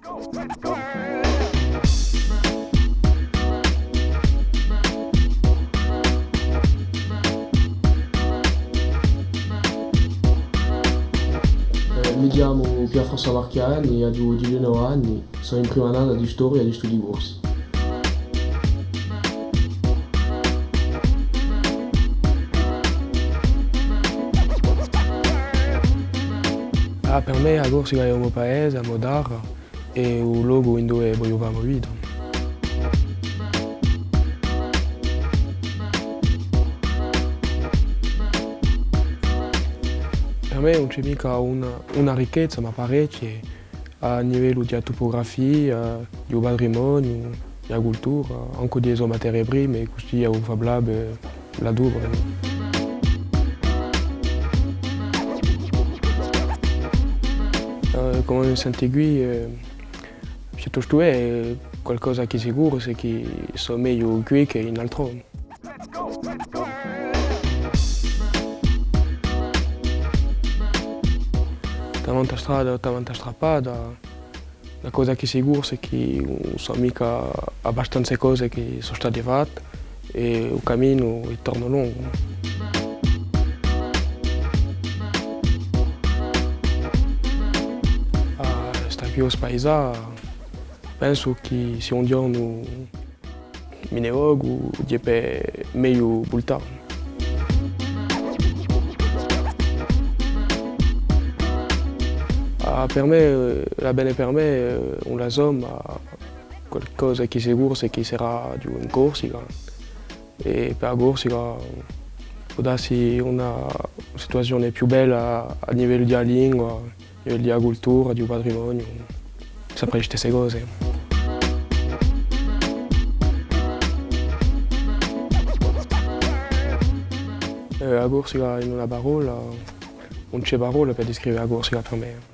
Mi chiamo Pierfrançois Marchiani, ho 19 anni, sono in prima annata di storia e di studi corsi. Per me a Corsica è il mio paese, il mio terra e il luogo in cui voglio fare la mia vita. Per me non c'è mica una ricchezza, ma parecchie a livello di topografia, di patrimonio, di cultura, anche di materie prime, così è favorabile la dura. Come mi sento qui, piuttosto è qualcosa che è sicuro, è che sono meglio qui che in altrove. Davanti a strada, davanti a strappata, la cosa che è sicura è che non sono mica abbastanza cose che sono state fatte e il cammino è torna lungo. Più spaesa, penso che se un giorno mi ne voglio, è meglio buttare. Per me, la bene per me, una somma, qualcosa che è sicuro è che sarà in Corsica. E per Corsica può darsi una situazione più bella a livello di lingua, di cultura, di patrimonio, sempre le stesse cose. La Corsica in una parola, non c'è parola per descrivere la Corsica per me.